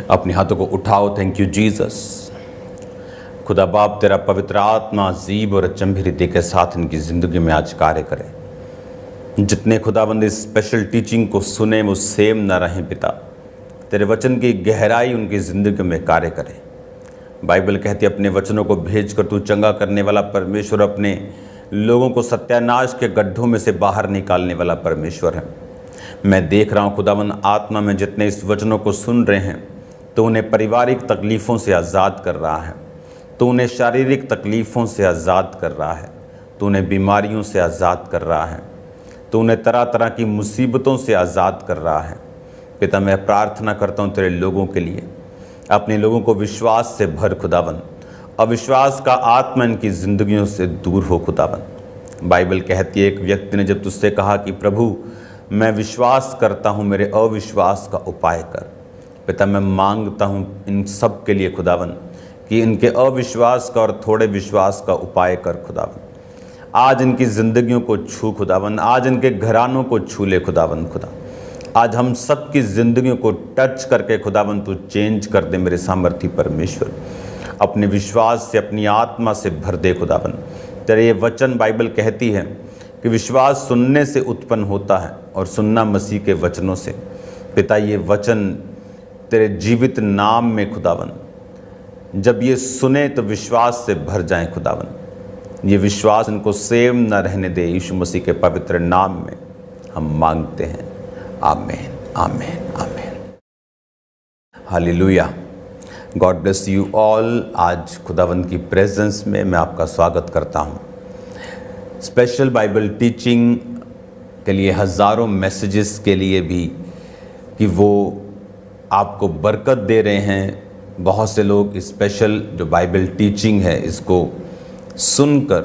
अपने हाथों को उठाओ। Thank you Jesus. खुदा बाप तेरा पवित्र आत्मा अजीब और अचंभी रीति के साथ इनकी ज़िंदगी में आज कार्य करे। जितने खुदाबंद इस स्पेशल टीचिंग को सुने वो सेम ना रहें पिता। तेरे वचन की गहराई उनकी ज़िंदगी में कार्य करे। बाइबल कहती है अपने वचनों को भेज कर तू चंगा करने वाला परमेश्वर, अपने लोगों को सत्यानाश के गड्ढों में से बाहर निकालने वाला परमेश्वर है। मैं देख रहा हूँ खुदाबंद आत्मा में जितने इस वचनों को सुन रहे हैं तो उन्हें पारिवारिक तकलीफ़ों से आज़ाद कर रहा है, तो उन्हें शारीरिक तकलीफ़ों से आज़ाद कर रहा है, तो उन्हें बीमारियों से आज़ाद कर रहा है, तो उन्हें तरह तरह की मुसीबतों से आज़ाद कर रहा है। पिता मैं प्रार्थना करता हूँ तेरे लोगों के लिए, अपने लोगों को विश्वास से भर खुदावन। अविश्वास का आत्मा इनकी ज़िंदगियों से दूर हो खुदावन। बाइबल कहती है एक व्यक्ति ने जब तुझसे कहा कि प्रभु मैं विश्वास करता हूँ, मेरे अविश्वास का उपाय कर। पिता मैं मांगता हूँ इन सब के लिए खुदावन कि इनके अविश्वास का और थोड़े विश्वास का उपाय कर खुदावन। आज इनकी ज़िंदगियों को छू खुदावन, आज इनके घरानों को छू ले खुदावन। खुदा आज हम सब की ज़िंदगियों को टच करके खुदावन तू चेंज कर दे मेरे सामर्थी परमेश्वर। अपने विश्वास से, अपनी आत्मा से भर दे खुदावन। तेरे ये वचन बाइबल कहती है कि विश्वास सुनने से उत्पन्न होता है और सुनना मसीह के वचनों से। पिता ये वचन तेरे जीवित नाम में खुदावन जब ये सुने तो विश्वास से भर जाएं खुदावन। ये विश्वास इनको सेम न रहने दे। यीशु मसीह के पवित्र नाम में हम मांगते हैं। आमीन, आमीन, आमीन। Hallelujah. God bless you all. आज खुदावन की प्रेजेंस में मैं आपका स्वागत करता हूँ। स्पेशल बाइबल टीचिंग के लिए हज़ारों मैसेजेस के लिए भी कि वो आपको बरकत दे रहे हैं। बहुत से लोग स्पेशल जो बाइबल टीचिंग है इसको सुनकर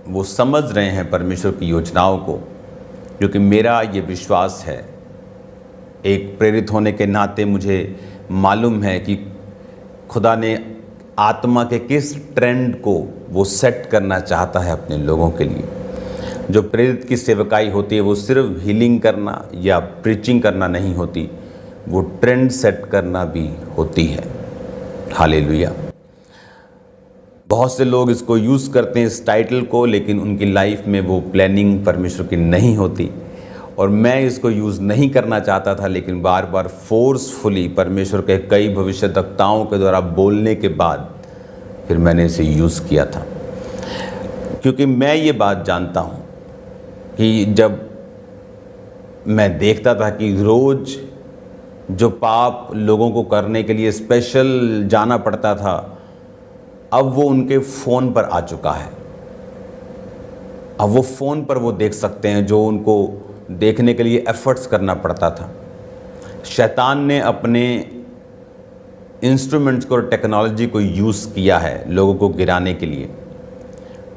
वो समझ रहे हैं परमेश्वर की योजनाओं को, क्योंकि मेरा ये विश्वास है, एक प्रेरित होने के नाते मुझे मालूम है कि खुदा ने आत्मा के किस ट्रेंड को वो सेट करना चाहता है अपने लोगों के लिए। जो प्रेरित की सेवकाई होती है वो सिर्फ हीलिंग करना या प्रीचिंग करना नहीं होती, वो ट्रेंड सेट करना भी होती है। हालेलुया। बहुत से लोग इसको यूज़ करते हैं इस टाइटल को, लेकिन उनकी लाइफ में वो प्लानिंग परमेश्वर की नहीं होती। और मैं इसको यूज़ नहीं करना चाहता था, लेकिन बार बार फोर्सफुली परमेश्वर के कई भविष्यद्वक्ताओं के द्वारा बोलने के बाद फिर मैंने इसे यूज़ किया था। क्योंकि मैं ये बात जानता हूँ कि जब मैं देखता था कि रोज़ जो पाप लोगों को करने के लिए स्पेशल जाना पड़ता था, अब वो उनके फ़ोन पर आ चुका है। अब वो फ़ोन पर वो देख सकते हैं जो उनको देखने के लिए एफ़र्ट्स करना पड़ता था। शैतान ने अपने इंस्ट्रूमेंट्स को और टेक्नोलॉजी को यूज़ किया है लोगों को गिराने के लिए।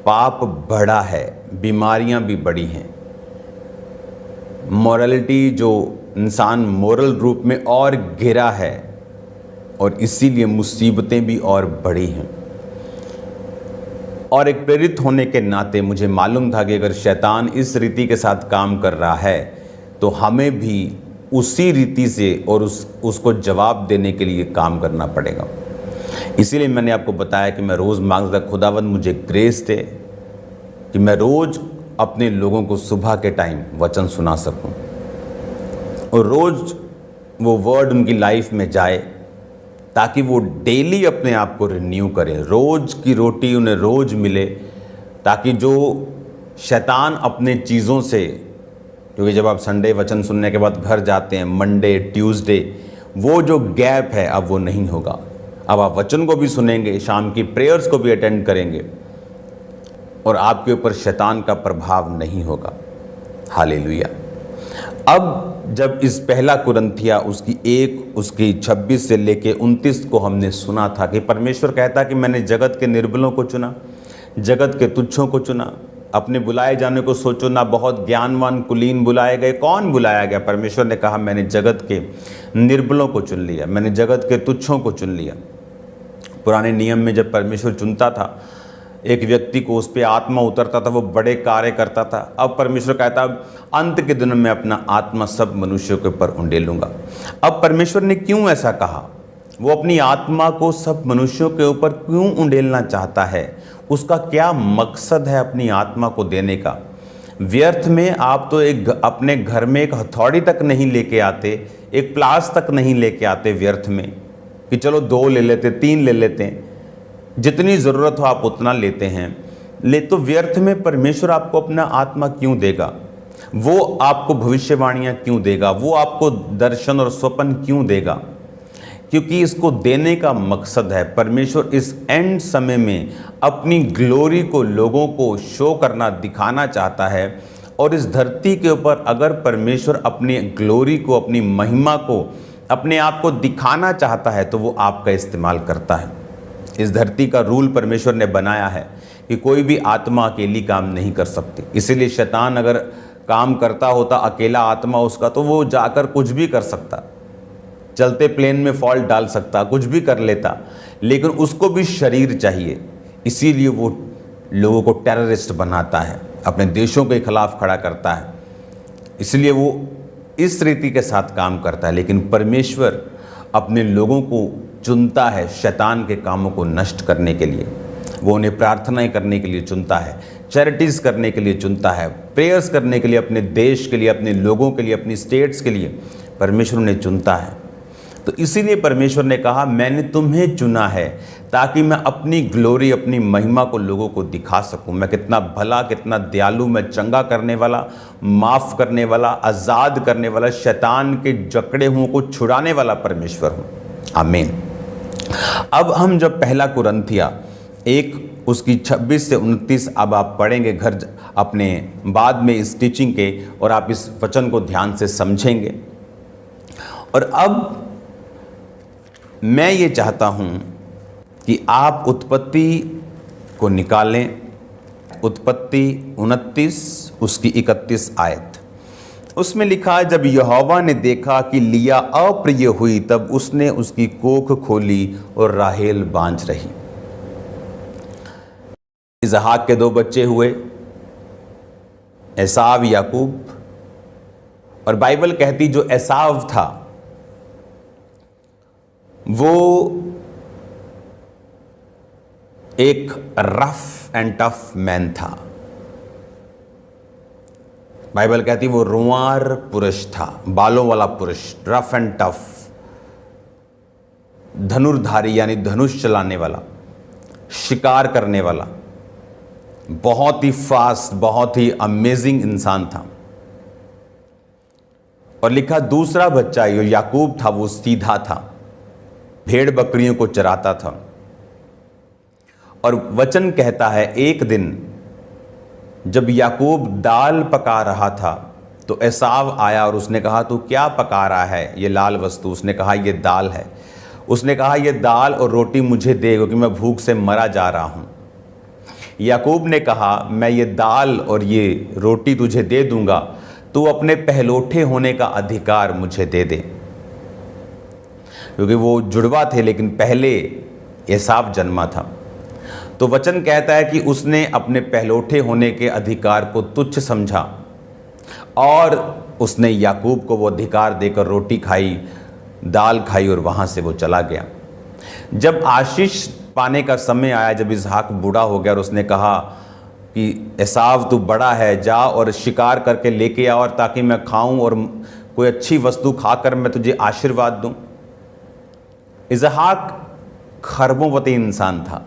पाप बढ़ा है, बीमारियां भी बढ़ी हैं, मॉरलिटी जो इंसान मोरल रूप में और गिरा है, और इसीलिए मुसीबतें भी और बढ़ी हैं। और एक प्रेरित होने के नाते मुझे मालूम था कि अगर शैतान इस रीति के साथ काम कर रहा है तो हमें भी उसी रीति से और उसको जवाब देने के लिए काम करना पड़ेगा। इसीलिए मैंने आपको बताया कि मैं रोज़ मांगता खुदावंद मुझे ग्रेस दे कि मैं रोज़ अपने लोगों को सुबह के टाइम वचन सुना सकूं, और रोज़ वो वर्ड उनकी लाइफ में जाए ताकि वो डेली अपने आप को रिन्यू करें। रोज़ की रोटी उन्हें रोज़ मिले, ताकि जो शैतान अपने चीज़ों से, क्योंकि जब आप संडे वचन सुनने के बाद घर जाते हैं, मंडे ट्यूसडे, वो जो गैप है अब वो नहीं होगा। अब आप वचन को भी सुनेंगे, शाम की प्रेयर्स को भी अटेंड करेंगे, और आपके ऊपर शैतान का प्रभाव नहीं होगा। हालेलुया। अब जब इस पहला कुरिन्थिया उसकी 1 उसकी 26 से लेके 29 को हमने सुना था कि परमेश्वर कहता कि मैंने जगत के निर्बलों को चुना, जगत के तुच्छों को चुना, अपने बुलाए जाने को सोचो ना, बहुत ज्ञानवान कुलीन बुलाए गए। कौन बुलाया गया? परमेश्वर ने कहा मैंने जगत के निर्बलों को चुन लिया, मैंने जगत के तुच्छों को चुन लिया। पुराने नियम में जब परमेश्वर चुनता था एक व्यक्ति को, उस पर आत्मा उतरता था, वो बड़े कार्य करता था। अब परमेश्वर कहता अंत के दिनों में अपना आत्मा सब मनुष्यों के ऊपर उंडेलूंगा। अब परमेश्वर ने क्यों ऐसा कहा? वो अपनी आत्मा को सब मनुष्यों के ऊपर क्यों उंडेलना चाहता है, उसका क्या मकसद है अपनी आत्मा को देने का। व्यर्थ में आप तो अपने घर में एक हथौड़ी तक नहीं लेके आते, एक प्लास तक नहीं लेके आते व्यर्थ में, कि चलो 2 ले लेते, 3 ले लेते हैं, जितनी ज़रूरत हो आप उतना लेते हैं। तो व्यर्थ में परमेश्वर आपको अपना आत्मा क्यों देगा, वो आपको भविष्यवाणियाँ क्यों देगा, वो आपको दर्शन और स्वप्न क्यों देगा, क्योंकि इसको देने का मकसद है। परमेश्वर इस एंड समय में अपनी ग्लोरी को लोगों को शो करना, दिखाना चाहता है। और इस धरती के ऊपर अगर परमेश्वर अपनी ग्लोरी को, अपनी महिमा को, अपने आप को दिखाना चाहता है तो वो आपका इस्तेमाल करता है। इस धरती का रूल परमेश्वर ने बनाया है कि कोई भी आत्मा अकेली काम नहीं कर सकती। इसीलिए शैतान अगर काम करता होता अकेला आत्मा उसका, तो वो जाकर कुछ भी कर सकता, चलते प्लेन में फॉल्ट डाल सकता, कुछ भी कर लेता, लेकिन उसको भी शरीर चाहिए। इसीलिए वो लोगों को टेररिस्ट बनाता है, अपने देशों के खिलाफ खड़ा करता है, इसलिए वो इस रीति के साथ काम करता है। लेकिन परमेश्वर अपने लोगों को चुनता है शैतान के कामों को नष्ट करने के लिए। वो उन्हें प्रार्थनाएं करने के लिए चुनता है, चैरिटीज़ करने के लिए चुनता है, प्रेयर्स करने के लिए, अपने देश के लिए, अपने लोगों के लिए, अपनी स्टेट्स के लिए परमेश्वर उन्हें चुनता है। तो इसीलिए परमेश्वर ने कहा मैंने तुम्हें चुना है ताकि मैं अपनी ग्लोरी, अपनी महिमा को लोगों को दिखा सकूं। मैं कितना भला, कितना दयालु, मैं चंगा करने वाला, माफ़ करने वाला, आज़ाद करने वाला, शैतान के जकड़े हुओं को छुड़ाने वाला परमेश्वर हूँ। आमीन। अब हम जब पहला कुरिन्थिया 1 उसकी 26 से 29 अब आप पढ़ेंगे घर अपने बाद में इस टीचिंग के, और आप इस वचन को ध्यान से समझेंगे। और अब मैं ये चाहता हूँ कि आप उत्पत्ति को निकालें, उत्पत्ति 29 उसकी 31 आयत। उसमें लिखा है, जब यहोवा ने देखा कि लिया अप्रिय हुई तब उसने उसकी कोख खोली और राहेल बांझ रही। इसहाक के 2 बच्चे हुए, एसाव, याकूब। और बाइबल कहती जो एसाव था वो एक रफ एंड टफ मैन था। बाइबल कहती वो रुआर पुरुष था, बालों वाला पुरुष, रफ एंड टफ, धनुर्धारी यानी धनुष चलाने वाला, शिकार करने वाला, बहुत ही फास्ट, बहुत ही अमेजिंग इंसान था। और लिखा दूसरा बच्चा जो याकूब था वो सीधा था, भेड़ बकरियों को चराता था। और वचन कहता है एक दिन जब याकूब दाल पका रहा था तो एसाव आया और उसने कहा तू क्या पका रहा है ये लाल वस्तु। उसने कहा ये दाल है। उसने कहा ये दाल और रोटी मुझे दे क्योंकि मैं भूख से मरा जा रहा हूँ। याकूब ने कहा मैं ये दाल और ये रोटी तुझे दे दूंगा, तू अपने पहलौठे होने का अधिकार मुझे दे दे। क्योंकि वो जुड़वा थे लेकिन पहले एसाव जन्मा था। तो वचन कहता है कि उसने अपने पहलौठे होने के अधिकार को तुच्छ समझा और उसने याकूब को वो अधिकार देकर रोटी खाई, दाल खाई और वहाँ से वो चला गया। जब आशीष पाने का समय आया, जब इसहाक बूढ़ा हो गया और उसने कहा कि एसाव तू बड़ा है, जा और शिकार करके लेके आ और ताकि मैं खाऊं और कोई अच्छी वस्तु खाकर मैं तुझे आशीर्वाद दूं। इसहाक खरबोंपति इंसान था,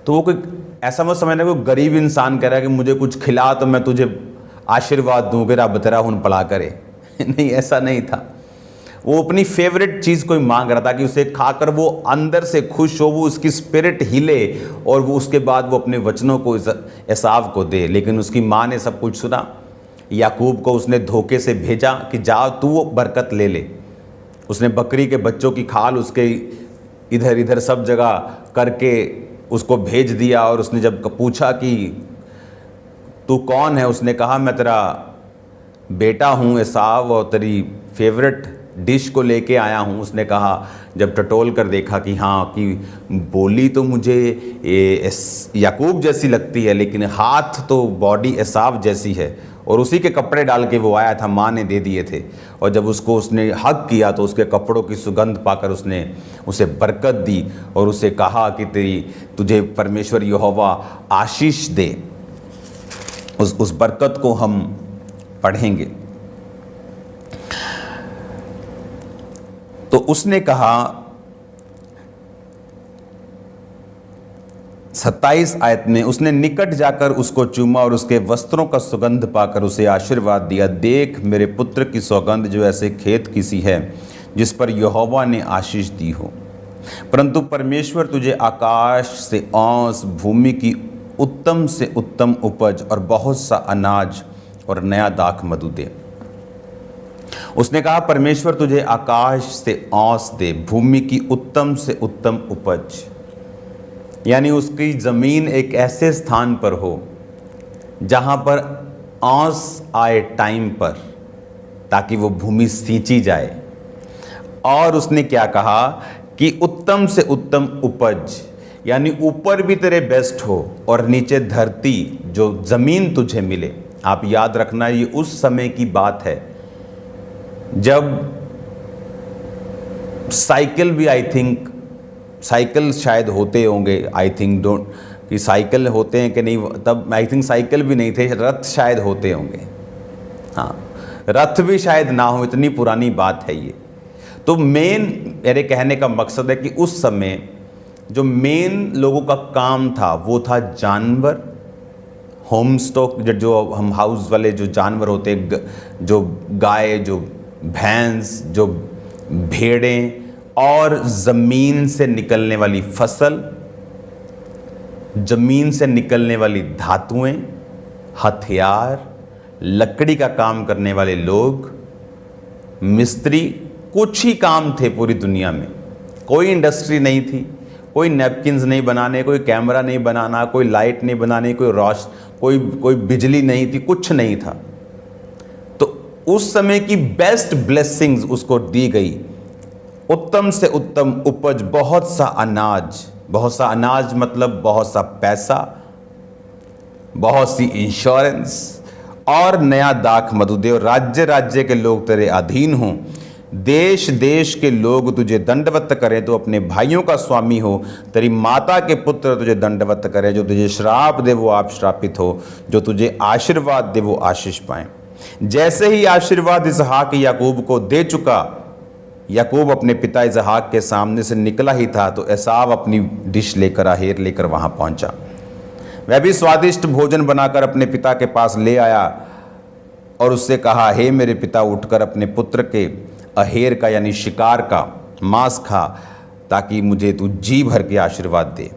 तो वो कोई ऐसा मत समझना कोई गरीब इंसान कह रहा है कि मुझे कुछ खिला तो मैं तुझे आशीर्वाद दूँ कि रब तेरा हुन पड़ा करे। नहीं, ऐसा नहीं था। वो अपनी फेवरेट चीज़ कोई मांग रहा था कि उसे खाकर वो अंदर से खुश हो, वो उसकी स्पिरिट हिले और वो उसके बाद वो अपने वचनों को एसाव को दे। लेकिन उसकी माँ ने सब कुछ सुना। याकूब को उसने धोखे से भेजा कि जा तू वो बरकत ले ले। उसने बकरी के बच्चों की खाल उसके इधर इधर सब जगह करके उसको भेज दिया। और उसने जब पूछा कि तू कौन है, उसने कहा मैं तेरा बेटा हूँ एसाव और तेरी फेवरेट डिश को लेके आया हूँ। उसने कहा जब टटोल कर देखा कि हाँ कि बोली तो मुझे याकूब जैसी लगती है लेकिन हाथ तो बॉडी एसाव जैसी है। और उसी के कपड़े डाल के वो आया था, माँ ने दे दिए थे। और जब उसने हक किया तो उसके कपड़ों की सुगंध पाकर उसने उसे बरकत दी और उसे कहा कि तुझे परमेश्वर यहोवा आशीष दे। उस बरकत को हम पढ़ेंगे। तो उसने कहा 27 आयत में, उसने निकट जाकर उसको चूमा और उसके वस्त्रों का सुगंध पाकर उसे आशीर्वाद दिया। देख मेरे पुत्र की सौगंध जो ऐसे खेत की सी है जिस पर यहोवा ने आशीष दी हो। परंतु परमेश्वर तुझे आकाश से औंस, भूमि की उत्तम से उत्तम उपज और बहुत सा अनाज और नया दाख मधु दे। उसने कहा परमेश्वर तुझे आकाश से औंस दे, भूमि की उत्तम से उत्तम उपज, यानी उसकी ज़मीन एक ऐसे स्थान पर हो जहाँ पर औंस आए टाइम पर, ताकि वो भूमि सींची जाए। और उसने क्या कहा कि उत्तम से उत्तम उपज, यानी ऊपर भी तेरे बेस्ट हो और नीचे धरती जो ज़मीन तुझे मिले। आप याद रखना ये उस समय की बात है जब साइकिल भी, आई थिंक साइकिल शायद होते होंगे, आई थिंक डोंट कि साइकिल होते हैं कि नहीं, तब आई थिंक साइकिल भी नहीं थे, रथ शायद होते होंगे। हाँ, रथ भी शायद ना हो, इतनी पुरानी बात है ये। तो मेन मेरे कहने का मकसद है कि उस समय जो मेन लोगों का काम था वो था जानवर, होम स्टॉक, जो हम हाउस वाले जो जानवर होते, जो गाय, जो भैंस, जो भेड़ें, और ज़मीन से निकलने वाली फसल, ज़मीन से निकलने वाली धातुएं, हथियार, लकड़ी का काम करने वाले लोग, मिस्त्री, कुछ ही काम थे पूरी दुनिया में। कोई इंडस्ट्री नहीं थी, कोई नैपकिन्स नहीं बनाने, कोई कैमरा नहीं बनाना, कोई लाइट नहीं बनाने, कोई बिजली नहीं थी, कुछ नहीं था। तो उस समय की बेस्ट ब्लेसिंग्स उसको दी गई, उत्तम से उत्तम उपज, बहुत सा अनाज। बहुत सा अनाज मतलब बहुत सा पैसा, बहुत सी इंश्योरेंस, और नया दाख मधु दे। और राज्य राज्य के लोग तेरे अधीन हों, देश देश के लोग तुझे दंडवत करें, तो अपने भाइयों का स्वामी हो। तेरी माता के पुत्र तुझे दंडवत करें, जो तुझे श्राप दे वो आप श्रापित हो, जो तुझे आशीर्वाद दे वो आशीष पाएं। जैसे ही आशीर्वाद इसहाक याकूब को दे चुका, याकूब अपने पिता इसहाक के सामने से निकला ही था तो एसाव अपनी डिश लेकर, आहेर लेकर वहां पहुंचा। वह भी स्वादिष्ट भोजन बनाकर अपने पिता के पास ले आया और उससे कहा, हे मेरे पिता, उठकर अपने पुत्र के अहेर का यानी शिकार का मांस खा, ताकि मुझे तू जी भर के आशीर्वाद दे।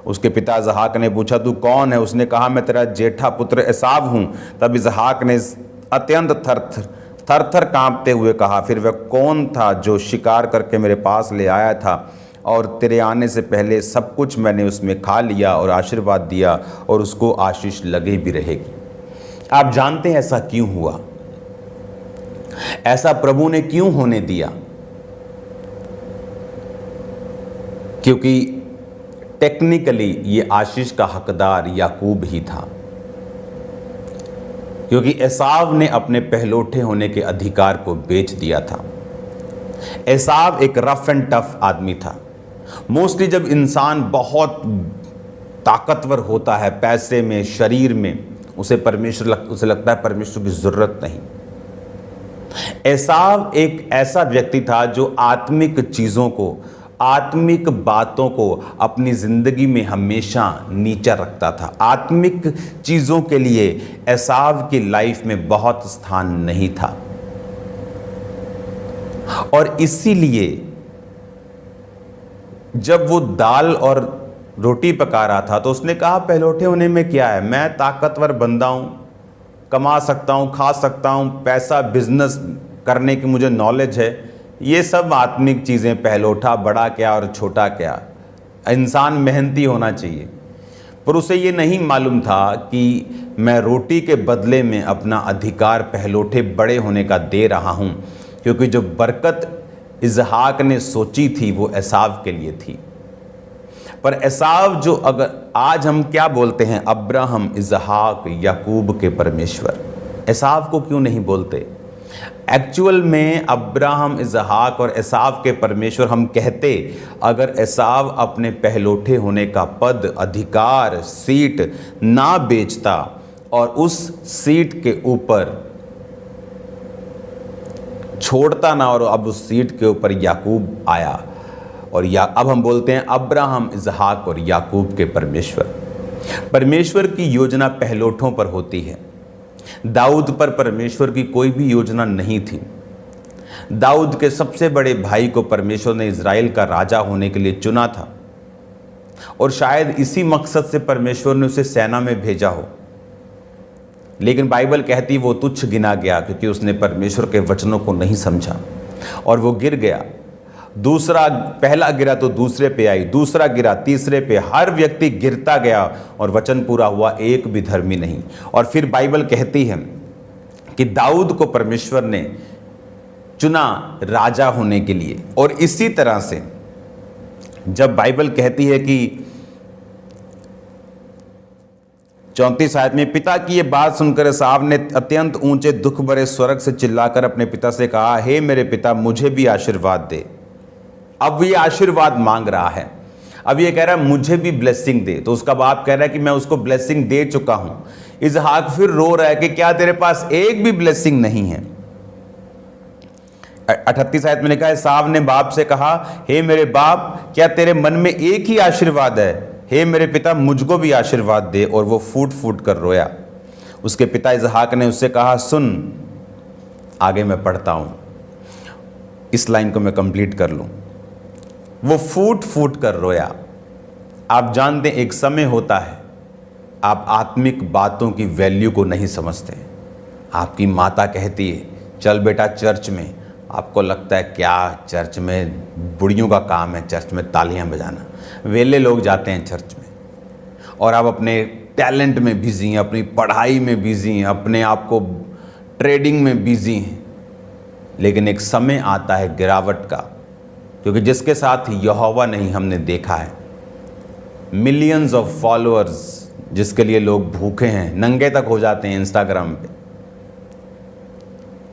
उसके पिता इसहाक ने पूछा, तू कौन है? उसने कहा, मैं तेरा जेठा पुत्र एसाव हूँ। तब इसहाक ने अत्यंत थर थर कांपते हुए कहा, फिर वह कौन था जो शिकार करके मेरे पास ले आया था, और तेरे आने से पहले सब कुछ मैंने उसमें खा लिया और आशीर्वाद दिया, और उसको आशीष लगे भी रहेगी। आप जानते हैं ऐसा क्यों हुआ? ऐसा प्रभु ने क्यों होने दिया? क्योंकि टेक्निकली ये आशीष का हकदार याकूब ही था, क्योंकि एसाव ने अपने पहलोठे होने के अधिकार को बेच दिया था। एसाव एक रफ एंड टफ आदमी था। मोस्टली जब इंसान बहुत ताकतवर होता है पैसे में, शरीर में, उसे लगता है परमेश्वर की जरूरत नहीं। एसाव एक ऐसा व्यक्ति था जो आत्मिक चीजों को, आत्मिक बातों को अपनी जिंदगी में हमेशा नीचा रखता था। आत्मिक चीजों के लिए एसाव की लाइफ में बहुत स्थान नहीं था, और इसीलिए जब वो दाल और रोटी पका रहा था तो उसने कहा, पहलोठे होने में क्या है, मैं ताकतवर बंदा हूं, कमा सकता हूं, खा सकता हूं, पैसा, बिजनेस करने की मुझे नॉलेज है। ये सब आत्मिक चीज़ें, पहलोठा बड़ा क्या और छोटा क्या, इंसान मेहनती होना चाहिए। पर उसे ये नहीं मालूम था कि मैं रोटी के बदले में अपना अधिकार पहलोठे बड़े होने का दे रहा हूँ, क्योंकि जो बरकत इसहाक ने सोची थी वो एसाव के लिए थी। पर एसाव जो, अगर आज हम क्या बोलते हैं, अब्राहम, इसहाक, याकूब के परमेश्वर, एसाव को क्यों नहीं बोलते? एक्चुअल में अब्राहम, इसहाक और एसाव के परमेश्वर हम कहते, अगर एसाव अपने पहलोठे होने का पद, अधिकार, सीट ना बेचता और उस सीट के ऊपर छोड़ता ना, और अब उस सीट के ऊपर याकूब आया, और अब हम बोलते हैं अब्राहम, इसहाक और याकूब के परमेश्वर। परमेश्वर की योजना पहलोठों पर होती है। दाऊद पर परमेश्वर की कोई भी योजना नहीं थी। दाऊद के सबसे बड़े भाई को परमेश्वर ने इज़राइल का राजा होने के लिए चुना था, और शायद इसी मकसद से परमेश्वर ने उसे सेना में भेजा हो। लेकिन बाइबल कहती वो तुच्छ गिना गया क्योंकि उसने परमेश्वर के वचनों को नहीं समझा, और वो गिर गया। पहला गिरा तो दूसरे पे आई, दूसरा गिरा तीसरे पे, हर व्यक्ति गिरता गया और वचन पूरा हुआ, एक भी धर्मी नहीं। और फिर बाइबल कहती है कि दाऊद को परमेश्वर ने चुना राजा होने के लिए। और इसी तरह से जब बाइबल कहती है कि 34 आयत में, पिता की ये बात सुनकर एसाव ने अत्यंत ऊंचे दुख भरे स्वर से चिल्लाकर अपने पिता से कहा, हे मेरे पिता, मुझे भी आशीर्वाद दे। अब ये आशीर्वाद मांग रहा है। अब ये कह रहा है मुझे भी ब्लेसिंग दे। तो उसका बाप कह रहा है कि मैं उसको ब्लेसिंग दे चुका हूं। इसहाक फिर रो रहा है कि क्या तेरे पास एक भी ब्लेसिंग नहीं है? 38 आयत में लिखा है, एसाव ने बाप से कहा, हे मेरे बाप, क्या तेरे मन में एक ही आशीर्वाद है? हे मेरे पिता, मुझको भी आशीर्वाद दे। और वो फूट फूट कर रोया। उसके पिता इसहाक ने उससे कहा, सुन, आगे मैं पढ़ता हूं, इस लाइन को मैं कंप्लीट कर लूं। वो फूट फूट कर रोया। आप जानते हैं एक समय होता है आप आत्मिक बातों की वैल्यू को नहीं समझते। आपकी माता कहती है चल बेटा चर्च में, आपको लगता है क्या चर्च में बुढ़ियों का काम है चर्च में तालियां बजाना। वेले लोग जाते हैं चर्च में, और आप अपने टैलेंट में बिजी हैं, अपनी पढ़ाई में बिजी हैं, अपने आप को ट्रेडिंग में बिजी हैं। लेकिन एक समय आता है गिरावट का, क्योंकि जिसके साथ यहोवा नहीं हमने देखा है। मिलियंस ऑफ फॉलोअर्स जिसके लिए लोग भूखे हैं, नंगे तक हो जाते हैं इंस्टाग्राम पे,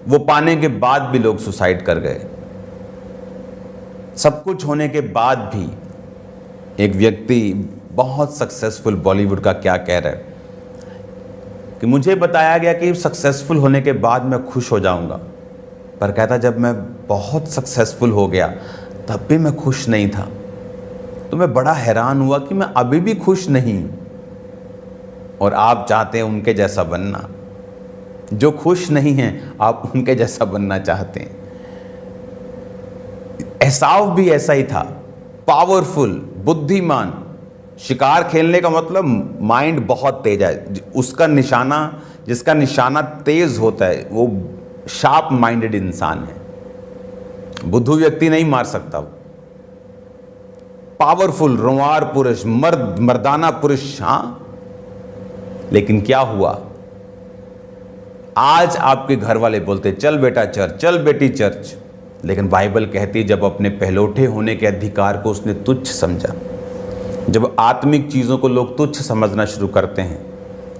वो पाने के बाद भी लोग सुसाइड कर गए। सब कुछ होने के बाद भी एक व्यक्ति बहुत सक्सेसफुल बॉलीवुड का क्या कह रहा है कि मुझे बताया गया कि सक्सेसफुल होने के बाद मैं खुश हो जाऊंगा, पर कहता जब मैं बहुत सक्सेसफुल हो गया तब भी मैं खुश नहीं था। तो मैं बड़ा हैरान हुआ कि मैं अभी भी खुश नहीं हूं। और आप चाहते हैं उनके जैसा बनना, जो खुश नहीं हैं आप उनके जैसा बनना चाहते हैं। एसाव भी ऐसा ही था, पावरफुल, बुद्धिमान। शिकार खेलने का मतलब माइंड बहुत तेज है। उसका निशाना, जिसका निशाना तेज होता है वो शार्प माइंडेड इंसान है। बुद्धू व्यक्ति नहीं मार सकता। पावरफुल, रोंवार पुरुष, मर्दाना पुरुष। हाँ, लेकिन क्या हुआ? आज आपके घर वाले बोलते चल बेटा चर्च, चल बेटी चर्च, लेकिन बाइबल कहती जब अपने पहलोठे होने के अधिकार को उसने तुच्छ समझा, जब आत्मिक चीज़ों को लोग तुच्छ समझना शुरू करते हैं,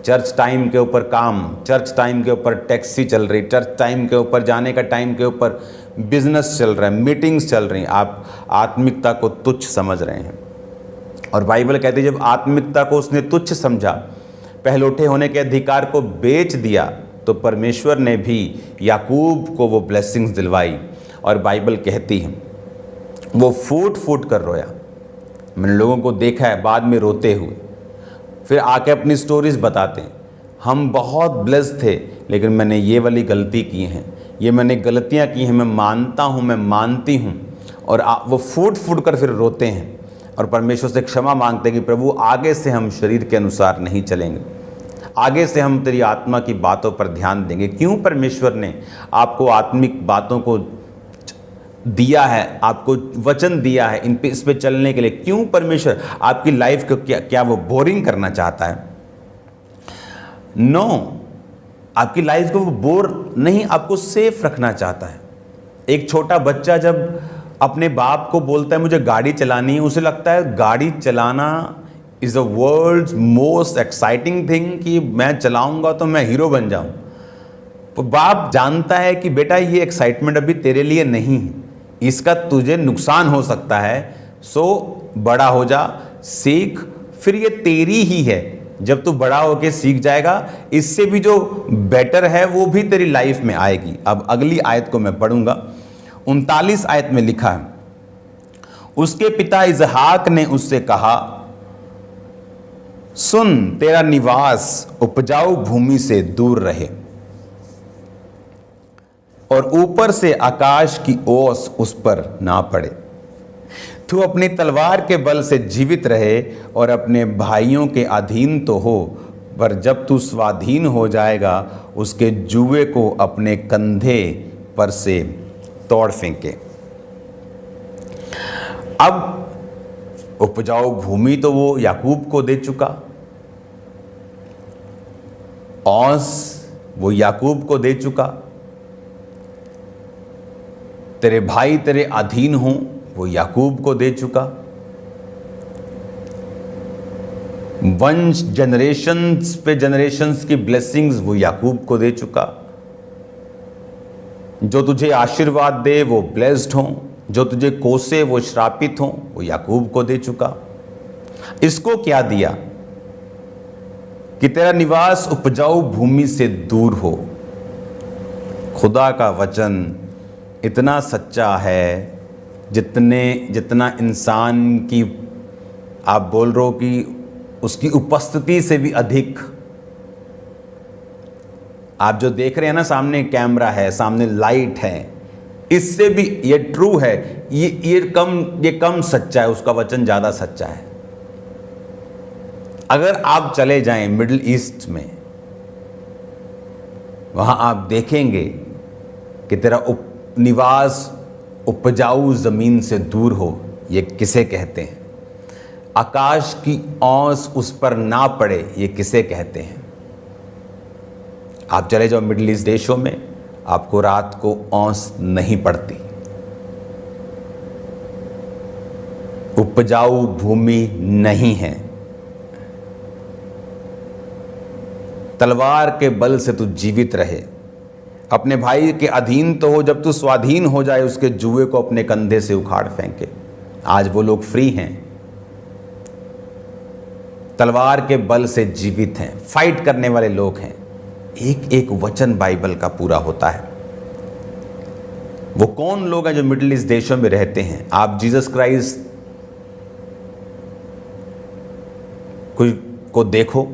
चर्च टाइम के ऊपर काम, चर्च टाइम के ऊपर टैक्सी चल रही, चर्च टाइम के ऊपर जाने का टाइम के ऊपर बिजनेस चल रहा है, मीटिंग्स चल रही, आप आत्मिकता को तुच्छ समझ रहे हैं। और बाइबल कहती है जब आत्मिकता को उसने तुच्छ समझा, पहलोठे होने के अधिकार को बेच दिया, तो परमेश्वर ने भी याकूब को वो ब्लेसिंग्स दिलवाई। और बाइबल कहती है वो फूट फूट कर रोया। मैंने लोगों को देखा है बाद में रोते हुए, फिर आके अपनी स्टोरीज बताते हैं, हम बहुत ब्लेस्ड थे लेकिन मैंने ये वाली गलती की हैं, ये मैंने गलतियां की हैं, मैं मानता हूँ, मैं मानती हूँ। और वो फूट फूट कर फिर रोते हैं और परमेश्वर से क्षमा मांगते हैं कि प्रभु आगे से हम शरीर के अनुसार नहीं चलेंगे, आगे से हम तेरी आत्मा की बातों पर ध्यान देंगे। क्यों परमेश्वर ने आपको आत्मिक बातों को दिया है, आपको वचन दिया है इस पे चलने के लिए? क्यों परमेश्वर आपकी लाइफ को क्या वो बोरिंग करना चाहता है? नो, आपकी लाइफ को वो बोर नहीं, आपको सेफ रखना चाहता है। एक छोटा बच्चा जब अपने बाप को बोलता है मुझे गाड़ी चलानी है, उसे लगता है गाड़ी चलाना is the world's most exciting thing, कि मैं चलाऊंगा तो मैं हीरो बन जाऊं। बाप जानता है कि बेटा ये एक्साइटमेंट अभी तेरे लिए नहीं है, इसका तुझे नुकसान हो सकता है, सो बड़ा हो जा, सीख, फिर ये तेरी ही है। जब तू बड़ा होके सीख जाएगा, इससे भी जो बेटर है वो भी तेरी लाइफ में आएगी। अब अगली आयत को मैं पढ़ूंगा। 39 आयत में लिखा है, उसके पिता इसहाक ने उससे कहा, सुन, तेरा निवास उपजाऊ भूमि से दूर रहे और ऊपर से आकाश की ओस उस पर ना पड़े। तू अपनी तलवार के बल से जीवित रहे और अपने भाइयों के अधीन तो हो, पर जब तू स्वाधीन हो जाएगा उसके जुए को अपने कंधे पर से तोड़ फेंके। अब उपजाऊ भूमि तो वो याकूब को दे चुका, औस वो याकूब को दे चुका, तेरे भाई तेरे अधीन हों वो याकूब को दे चुका, वंश जनरेशंस पे जनरेशंस की ब्लेसिंग्स वो याकूब को दे चुका, जो तुझे आशीर्वाद दे वो ब्लेस्ड हों, जो तुझे कोसे वो श्रापित हों, वो याकूब को दे चुका। इसको क्या दिया कि तेरा निवास उपजाऊ भूमि से दूर हो। खुदा का वचन इतना सच्चा है, जितना इंसान की आप बोल रहे हो कि उसकी उपस्थिति से भी अधिक। आप जो देख रहे हैं ना, सामने कैमरा है, सामने लाइट है, इससे भी ये ट्रू है, ये कम सच्चा है, उसका वचन ज़्यादा सच्चा है। अगर आप चले जाएं मिडिल ईस्ट में, वहाँ आप देखेंगे कि तेरा निवास उपजाऊ ज़मीन से दूर हो, ये किसे कहते हैं? आकाश की औंस उस पर ना पड़े, ये किसे कहते हैं? आप चले जाओ मिडिल ईस्ट देशों में, आपको रात को औंस नहीं पड़ती। उपजाऊ भूमि नहीं है। तलवार के बल से तू जीवित रहे, अपने भाई के अधीन तो हो, जब तू स्वाधीन हो जाए उसके जुए को अपने कंधे से उखाड़ फेंके। आज वो लोग फ्री हैं, तलवार के बल से जीवित हैं, फाइट करने वाले लोग हैं। एक एक वचन बाइबल का पूरा होता है। वो कौन लोग हैं जो मिडिल ईस्ट देशों में रहते हैं? आप जीसस क्राइस्ट को देखो,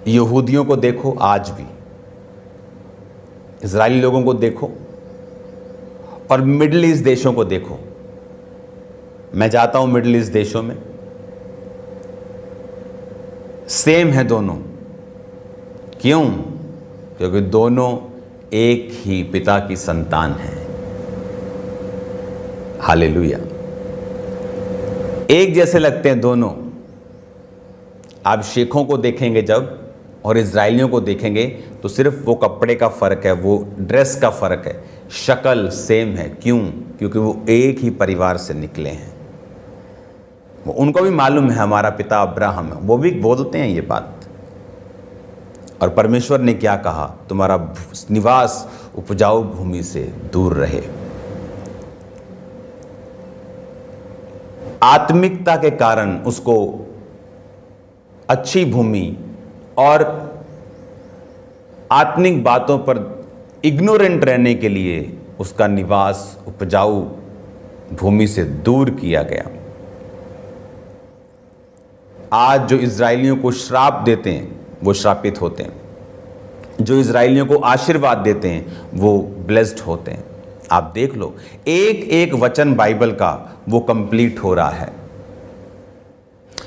यहूदियों को देखो, आज भी इजरायली लोगों को देखो, और मिडिल ईस्ट देशों को देखो। मैं जाता हूं मिडिल ईस्ट देशों में, सेम है दोनों। क्यों? क्योंकि दोनों एक ही पिता की संतान हैं। हालेलुया। एक जैसे लगते हैं दोनों। आप शेखों को देखेंगे जब और इजरायलियों को देखेंगे तो सिर्फ वो कपड़े का फ़र्क है, वो ड्रेस का फ़र्क है, शक्ल सेम है। क्यों? क्योंकि वो एक ही परिवार से निकले हैं। उनको भी मालूम है हमारा पिता अब्राहम है, वो भी बोलते हैं ये बात। और परमेश्वर ने क्या कहा? तुम्हारा निवास उपजाऊ भूमि से दूर रहे। आत्मिकता के कारण उसको अच्छी भूमि और आत्मिक बातों पर इग्नोरेंट रहने के लिए उसका निवास उपजाऊ भूमि से दूर किया गया। आज जो इजरायलियों को श्राप देते हैं वो श्रापित होते हैं, जो इजरायलियों को आशीर्वाद देते हैं वो ब्लेस्ड होते हैं। आप देख लो, एक एक वचन बाइबल का वो कंप्लीट हो रहा है।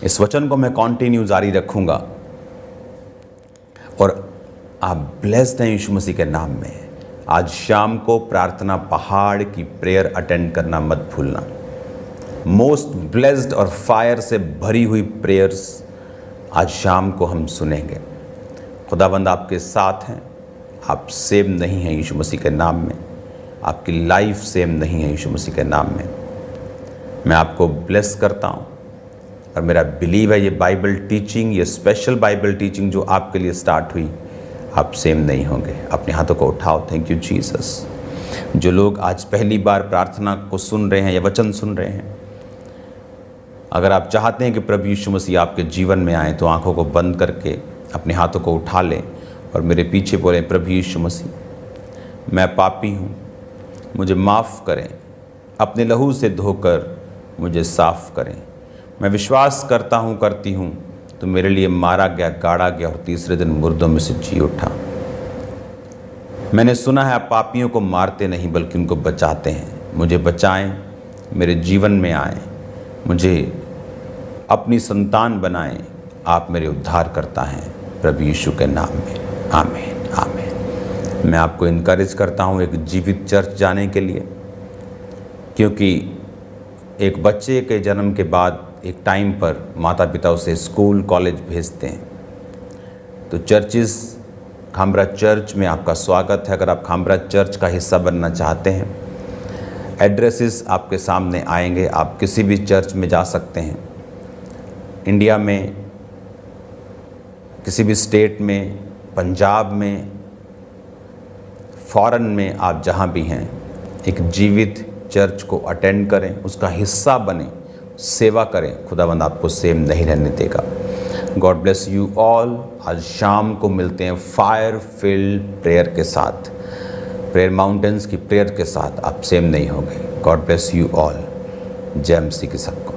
इस वचन को मैं कंटिन्यू जारी रखूंगा और आप ब्लेस्ड हैं यीशु मसीह के नाम में। आज शाम को प्रार्थना पहाड़ की प्रेयर अटेंड करना मत भूलना। मोस्ट ब्लेस्ड और फायर से भरी हुई प्रेयर्स आज शाम को हम सुनेंगे। खुदाबंद आपके साथ हैं। आप सेम नहीं हैं यीशु मसीह के नाम में। आपकी लाइफ सेम नहीं है यीशु मसीह के नाम में। मैं आपको ब्लेस करता हूँ और मेरा बिलीव है ये बाइबल टीचिंग, ये स्पेशल बाइबल टीचिंग जो आपके लिए स्टार्ट हुई, आप सेम नहीं होंगे। अपने हाथों को उठाओ। Thank you Jesus. जो लोग आज पहली बार प्रार्थना को सुन रहे हैं या वचन सुन रहे हैं, अगर आप चाहते हैं कि प्रभु यीशु मसीह आपके जीवन में आए तो आंखों को बंद करके अपने हाथों को उठा लें और मेरे पीछे बोलें, प्रभु यीशु मसीह, मैं पापी हूँ, मुझे माफ़ करें, अपने लहू से धोकर मुझे साफ़ करें। मैं विश्वास करता हूँ, करती हूँ, तो मेरे लिए मारा गया, गाड़ा गया और तीसरे दिन मुर्दों में से जी उठा। मैंने सुना है आप पापियों को मारते नहीं बल्कि उनको बचाते हैं। मुझे बचाएं, मेरे जीवन में आएँ, मुझे अपनी संतान बनाएं। आप मेरे उद्धार करता हैं प्रभु यीशु के नाम में। आमीन आमीन। मैं आपको इनकरेज करता हूँ एक जीवित चर्च जाने के लिए, क्योंकि एक बच्चे के जन्म के बाद एक टाइम पर माता पिता उसे स्कूल कॉलेज भेजते हैं। तो चर्चिस, खामरा चर्च में आपका स्वागत है। अगर आप खामरा चर्च का हिस्सा बनना चाहते हैं, एड्रेसेस आपके सामने आएंगे। आप किसी भी चर्च में जा सकते हैं, इंडिया में, किसी भी स्टेट में, पंजाब में, फॉरेन में, आप जहाँ भी हैं, एक जीवित चर्च को अटेंड करें, उसका हिस्सा बने, सेवा करें। खुदावंद आपको सेम नहीं रहने देगा। God bless you all. आज शाम को मिलते हैं फायर फिल्ड प्रेयर के साथ, प्रेयर माउंटेन्स की प्रेयर के साथ। आप सेम नहीं होंगे। God bless you all. जय मसीह की सबको।